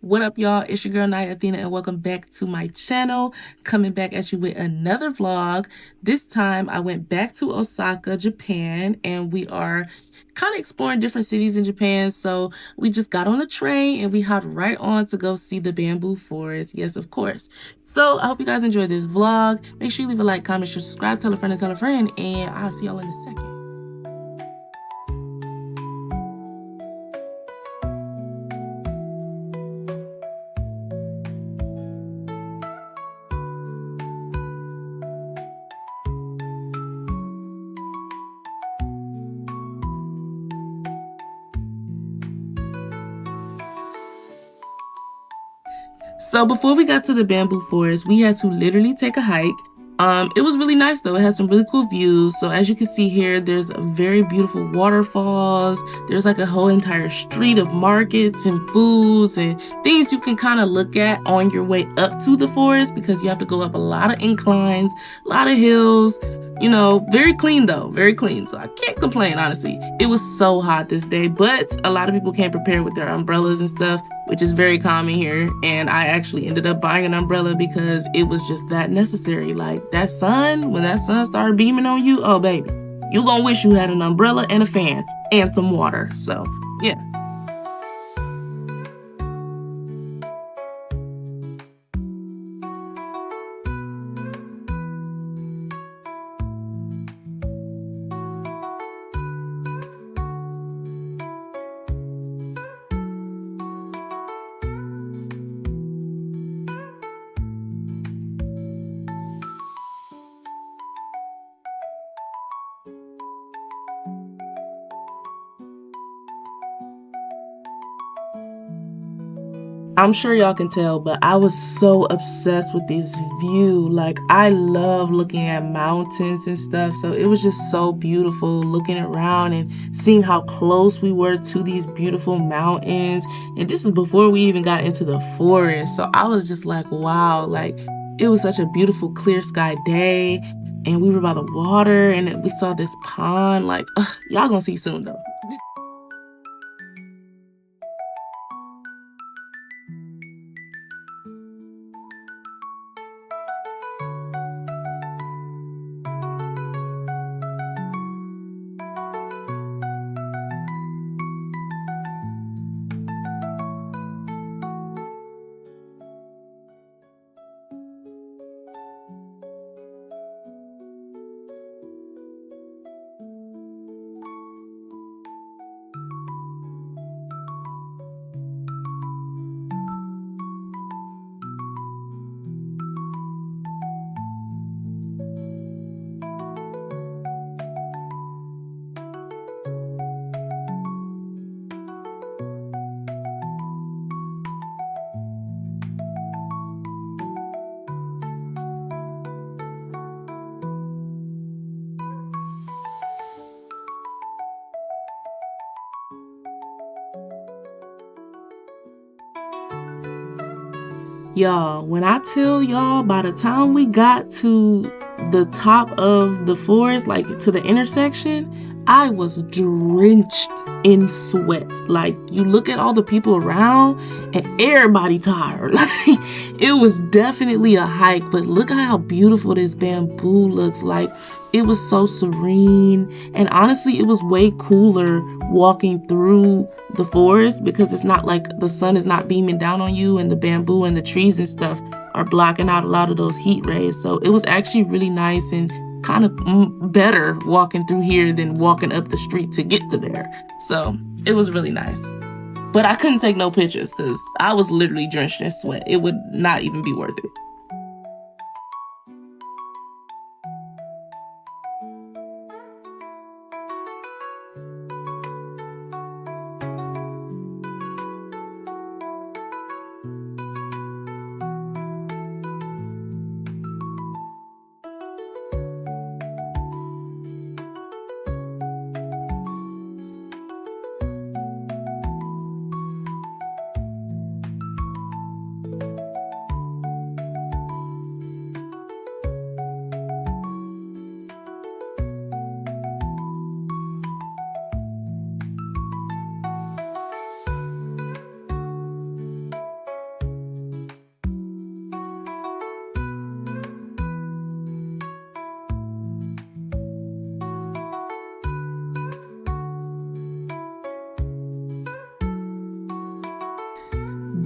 What up, y'all? It's your girl Naya Athena, and welcome back to my channel. Coming back at you with another vlog. This time I went back to Osaka, Japan, and we are kind of exploring different cities in Japan. So we just got on the train and we hopped right on to go see the bamboo forest. Yes, of course. So I hope you guys enjoyed this vlog. Make sure you leave a like, comment, share, subscribe, tell a friend, and I'll see y'all in a second. So before we got to the bamboo forest, we had to literally take a hike. It was really nice though. It had some really cool views. So as you can see here, there's a very beautiful waterfalls. There's like a whole entire street of markets and foods and things you can kind of look at on your way up to the forest, because you have to go up a lot of inclines, a lot of hills. You know, very clean though, very clean. So I can't complain, honestly. It was so hot this day, but a lot of people came prepared with their umbrellas and stuff, which is very common here. And I actually ended up buying an umbrella because it was just that necessary. Like that sun, when that sun started beaming on you, oh baby, you gonna wish you had an umbrella and a fan and some water. So yeah. I'm sure y'all can tell, but I was so obsessed with this view. Like, I love looking at mountains and stuff. So it was just so beautiful looking around and seeing how close we were to these beautiful mountains. And this is before we even got into the forest. So I was just like, wow, like it was such a beautiful clear sky day. And we were by the water and we saw this pond. Like, y'all gonna see soon though. Y'all, when I tell y'all, by the time we got to the top of the forest, like to the intersection, I was drenched in sweat. Like, you look at all the people around and everybody tired. Like, it was definitely a hike, but look at how beautiful this bamboo looks. Like, it was so serene, and honestly, it was way cooler walking through the forest because it's not like the sun is not beaming down on you, and the bamboo and the trees and stuff are blocking out a lot of those heat rays. So it was actually really nice and kind of better walking through here than walking up the street to get to there. So it was really nice. But I couldn't take no pictures because I was literally drenched in sweat. It would not even be worth it.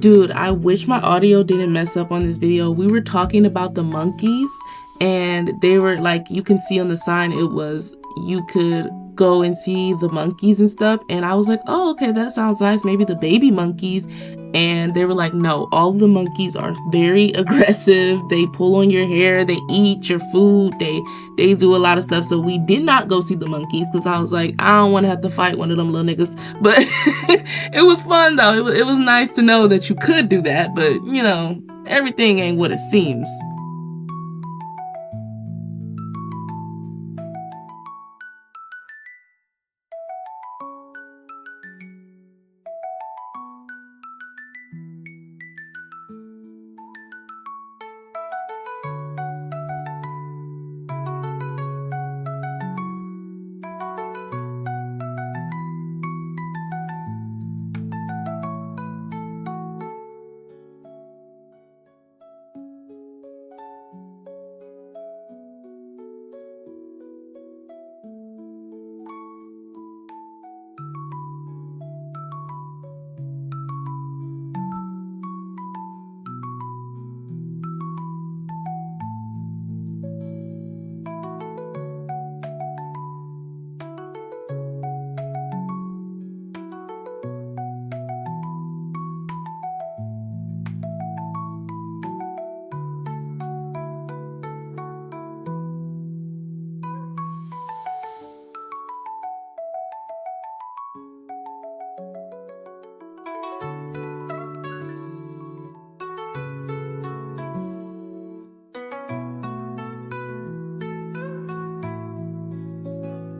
Dude, I wish my audio didn't mess up on this video. We were talking about the monkeys, and they were like, you can see on the sign, it was, you could go and see the monkeys and stuff. And I was like, oh, okay, that sounds nice. Maybe the baby monkeys. And they were like, no, all of the monkeys are very aggressive. They pull on your hair. They eat your food. They do a lot of stuff. So we did not go see the monkeys because I was like, I don't want to have to fight one of them little niggas. But it was fun, though. It was nice to know that you could do that. But, you know, everything ain't what it seems.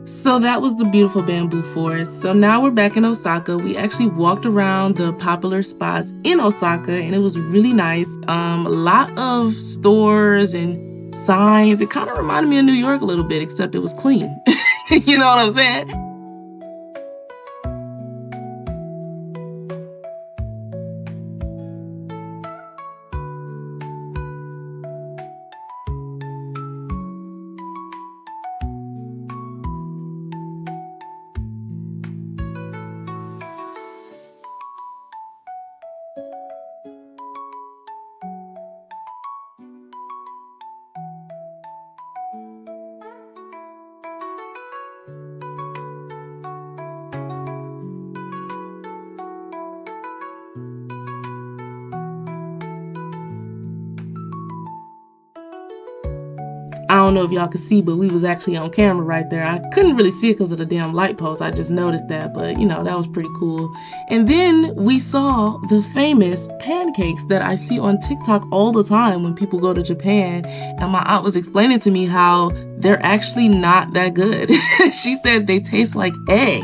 So that was the beautiful bamboo forest. So now we're back in Osaka. We actually walked around the popular spots in Osaka, and it was really nice. A lot of stores and signs. It kind of reminded me of New York a little bit, except it was clean. You know what I'm saying? I don't know if y'all could see, but we was actually on camera right there. I couldn't really see it because of the damn light post. I just noticed that, but you know, that was pretty cool. And then we saw the famous pancakes that I see on TikTok all the time when people go to Japan. And my aunt was explaining to me how they're actually not that good. She said they taste like egg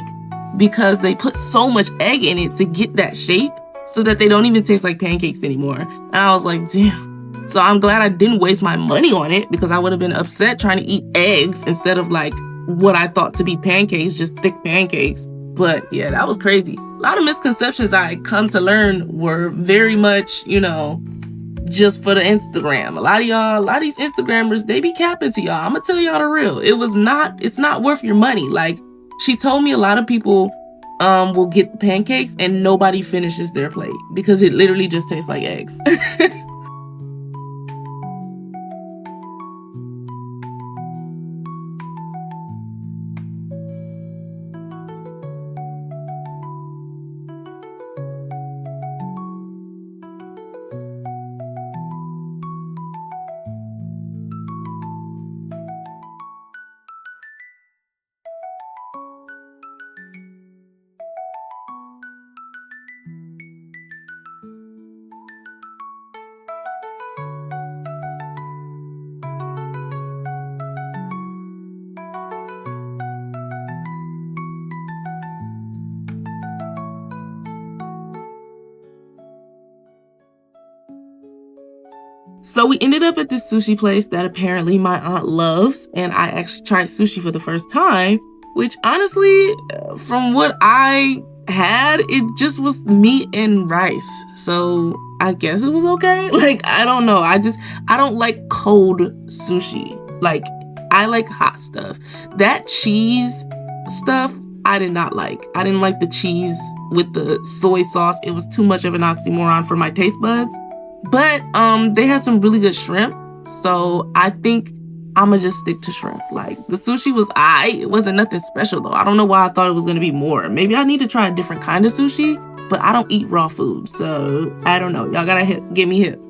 because they put so much egg in it to get that shape so that they don't even taste like pancakes anymore. And I was like, damn. So I'm glad I didn't waste my money on it because I would have been upset trying to eat eggs instead of like what I thought to be pancakes, just thick pancakes. But yeah, that was crazy. A lot of misconceptions I come to learn were very much, you know, just for the Instagram. A lot of these Instagrammers, they be capping to y'all. I'm gonna tell y'all the real. It's not worth your money. Like, she told me a lot of people will get the pancakes and nobody finishes their plate because it literally just tastes like eggs. So we ended up at this sushi place that apparently my aunt loves, and I actually tried sushi for the first time, which honestly, from what I had, it just was meat and rice. So I guess it was okay. Like, I don't know. I don't like cold sushi. Like, I like hot stuff. That cheese stuff I did not like. I didn't like the cheese with the soy sauce. It was too much of an oxymoron for my taste buds. But they had some really good shrimp. So I think I'ma just stick to shrimp. Like, the sushi was it wasn't nothing special though. I don't know why I thought it was gonna be more. Maybe I need to try a different kind of sushi, but I don't eat raw food. So I don't know. Y'all gotta get me hip.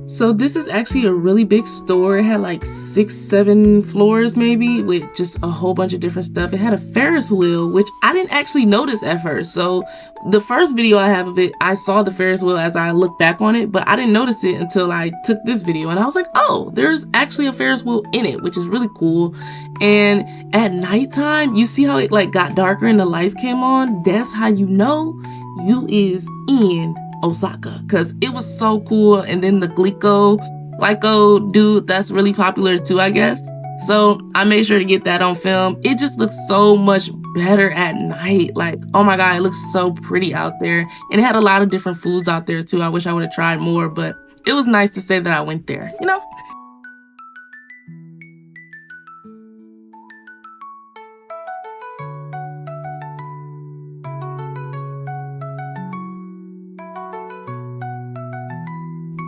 So this is actually a really big store. It had like 6, 7 floors maybe, with just a whole bunch of different stuff. It had a Ferris wheel, which I didn't actually notice at first. So the first video I have of it, I saw the Ferris wheel as I looked back on it, but I didn't notice it until I took this video, and I was like, oh, there's actually a Ferris wheel in it, which is really cool. And at nighttime, you see how it like got darker and the lights came on? That's how you know you is in Osaka, because it was so cool. And then the Glyco dude, that's really popular too, I guess. So I made sure to get that on film. It just looks so much better at night. Like, oh my God, it looks so pretty out there. And it had a lot of different foods out there too. I wish I would have tried more, but it was nice to say that I went there, you know?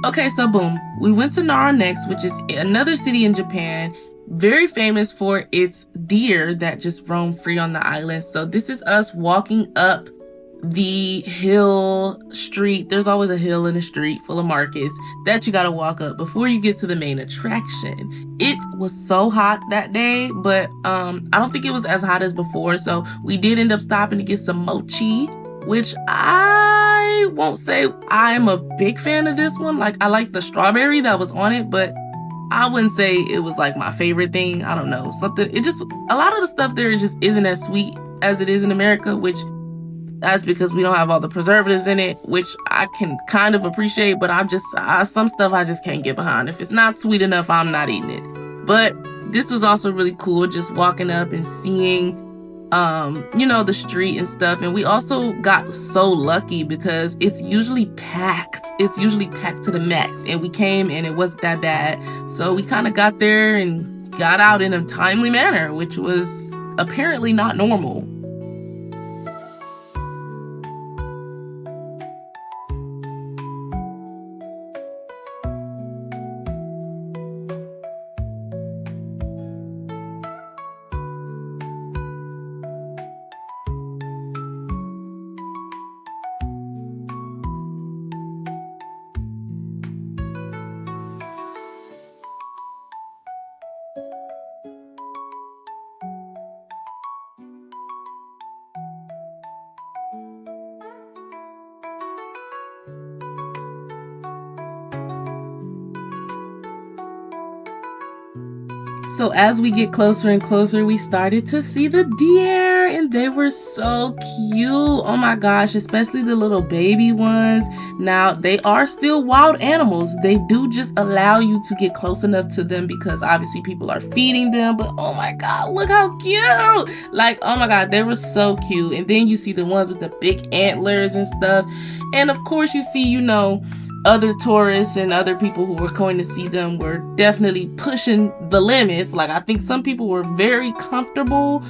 Okay, so boom, we went to Nara next, which is another city in Japan, very famous for its deer that just roam free on the island. So this is us walking up the hill street. There's always a hill in a street full of markets that you gotta walk up before you get to the main attraction. It was so hot that day, but I don't think it was as hot as before. So we did end up stopping to get some mochi, which I won't say I'm a big fan of this one. Like, I like the strawberry that was on it, but I wouldn't say it was like my favorite thing. I don't know, a lot of the stuff there just isn't as sweet as it is in America, which that's because we don't have all the preservatives in it, which I can kind of appreciate, but some stuff I just can't get behind. If it's not sweet enough, I'm not eating it. But this was also really cool, just walking up and seeing the street and stuff. And we also got so lucky because it's usually packed. It's usually packed to the max. And we came and it wasn't that bad. So we kind of got there and got out in a timely manner, which was apparently not normal. So as we get closer and closer, we started to see the deer. there and they were so cute. Oh my gosh, especially the little baby ones. Now, they are still wild animals. They do just allow you to get close enough to them because obviously people are feeding them. But oh my God, look how cute. Like, oh my God, they were so cute. And then you see the ones with the big antlers and stuff. And of course, you see, other tourists and other people who were going to see them were definitely pushing the limits. Like, I think some people were very comfortable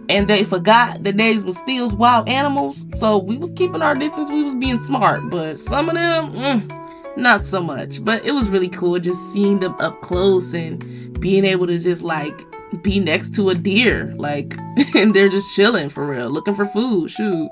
and they forgot that they was still wild animals. So we was keeping our distance. We was being smart. But some of them, not so much. But it was really cool just seeing them up close and being able to just like be next to a deer. Like, and they're just chilling for real, looking for food. Shoot.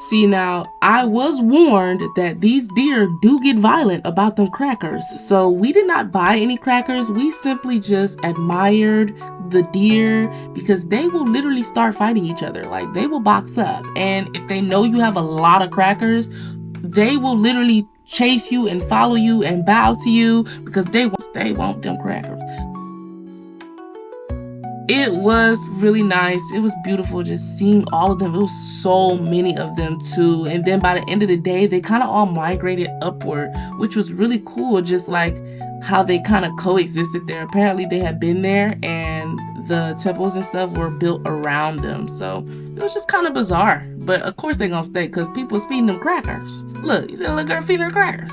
See, now, I was warned that these deer do get violent about them crackers. So we did not buy any crackers. We simply just admired the deer because they will literally start fighting each other. Like, they will box up. And if they know you have a lot of crackers, they will literally chase you and follow you and bow to you because they want them crackers. It was really nice. It was beautiful just seeing all of them. It was so many of them too. And then by the end of the day, they kind of all migrated upward, which was really cool. Just like how they kind of coexisted there. Apparently they had been there and the temples and stuff were built around them. So it was just kind of bizarre. But of course they're going to stay because people was feeding them crackers. Look, you see a little girl feeding her crackers.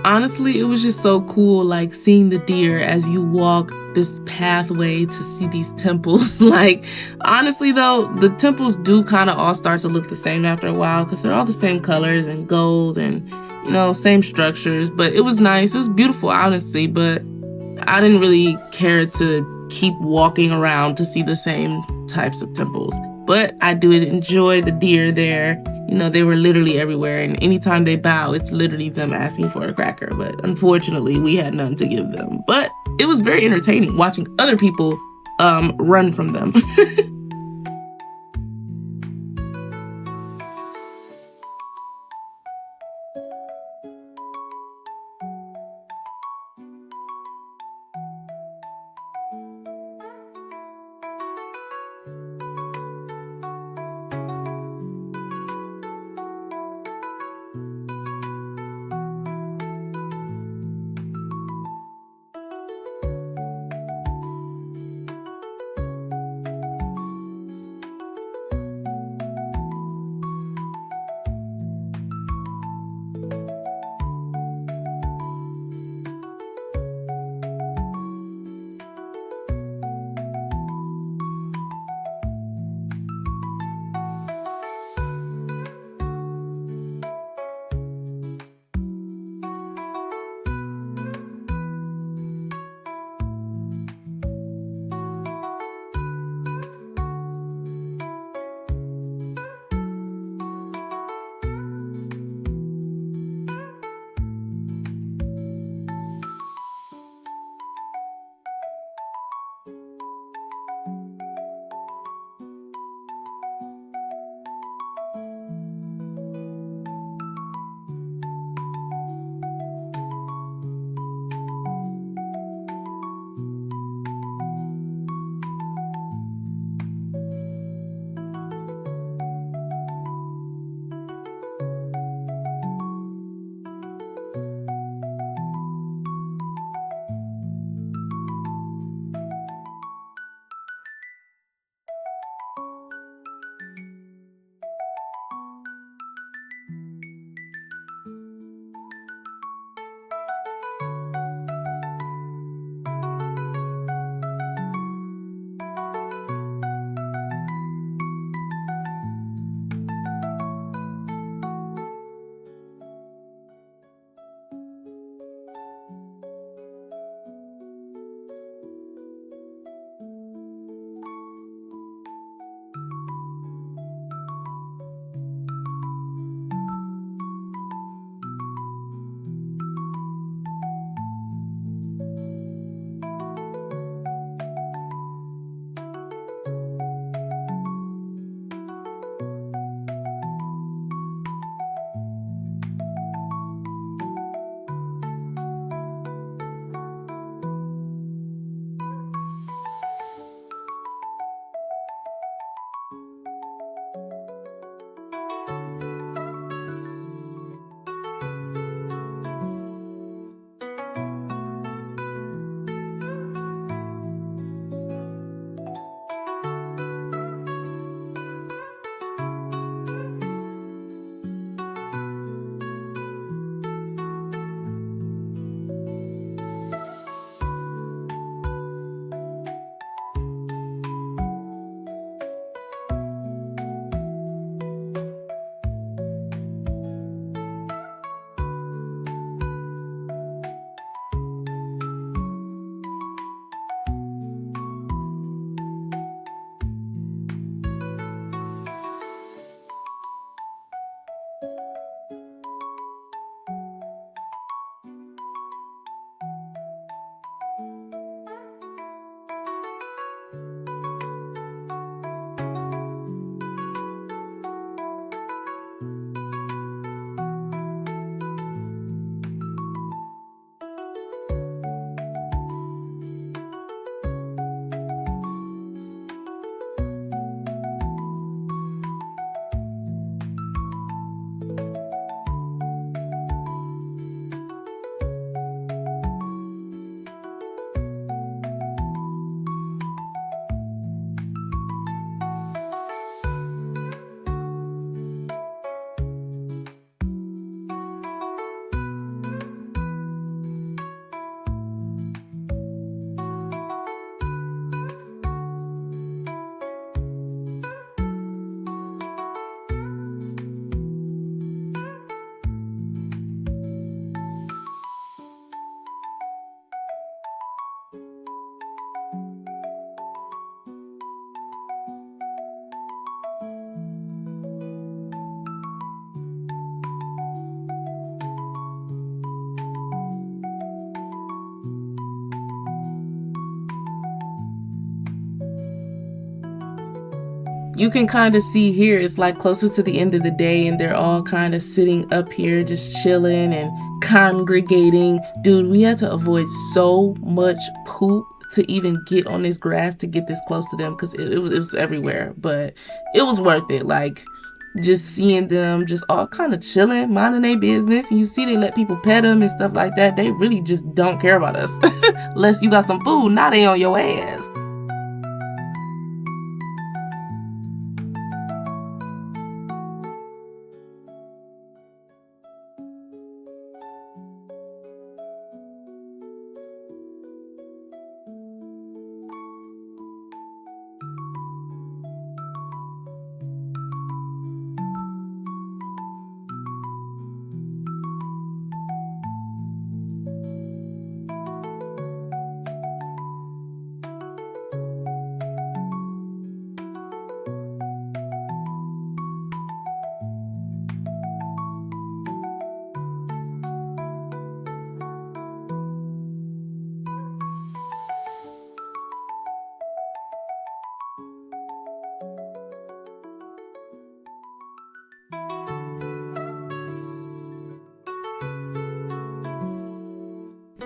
Honestly, it was just so cool, like seeing the deer as you walk this pathway to see these temples. Like, honestly, though, the temples do kind of all start to look the same after a while because they're all the same colors and gold and, same structures. But it was nice. It was beautiful, honestly, but I didn't really care to keep walking around to see the same types of temples. But I do enjoy the deer there. They were literally everywhere, and anytime they bow, it's literally them asking for a cracker. But unfortunately, we had none to give them. But it was very entertaining watching other people run from them. you can kind of see here, it's like closer to the end of the day and they're all kind of sitting up here just chilling and congregating. Dude, we had to avoid so much poop to even get on this grass to get this close to them because it was everywhere. But it was worth it. Like, just seeing them just all kind of chilling, minding their business. And you see they let people pet them and stuff like that. They really just don't care about us. Unless you got some food, now they on your ass.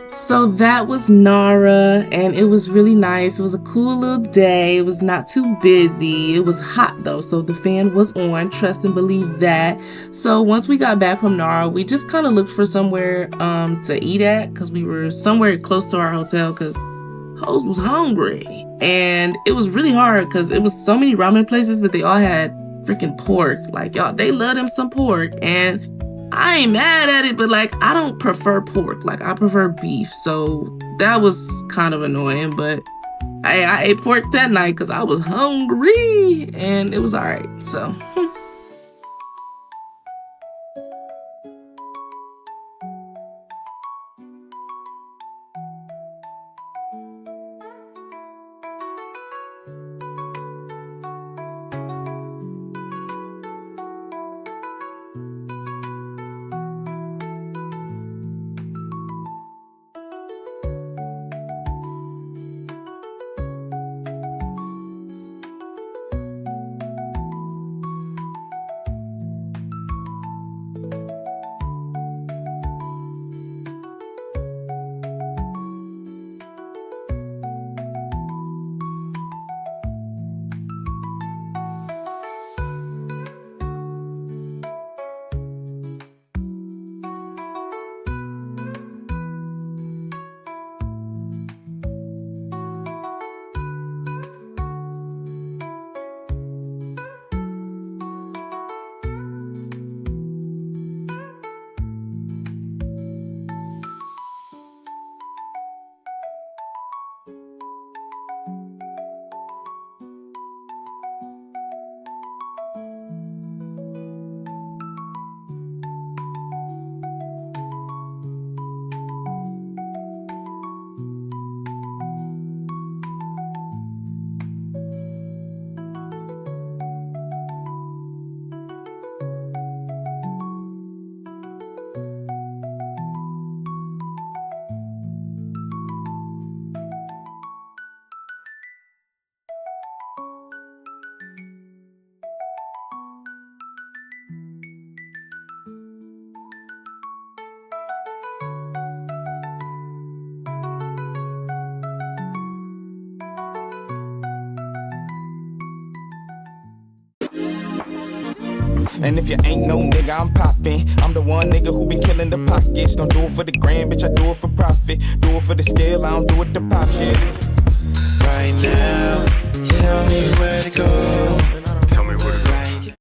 So that was Nara, and it was really nice. It was a cool little day. It was not too busy. It was hot though, so the fan was on. Trust and believe that. So once we got back from Nara, we just kind of looked for somewhere to eat at because we were somewhere close to our hotel because hoes was hungry. And it was really hard because it was so many ramen places, but they all had freaking pork. Like, y'all, they love them some pork. And I ain't mad at it, but like, I don't prefer pork. Like, I prefer beef. So that was kind of annoying, but I ate pork that night because I was hungry and it was all right. So And if you ain't no nigga, I'm poppin'. I'm the one nigga who been killing the pockets. Don't do it for the grand, bitch, I do it for profit. Do it for the scale, I don't do it to pop shit. Right now, tell me where to go.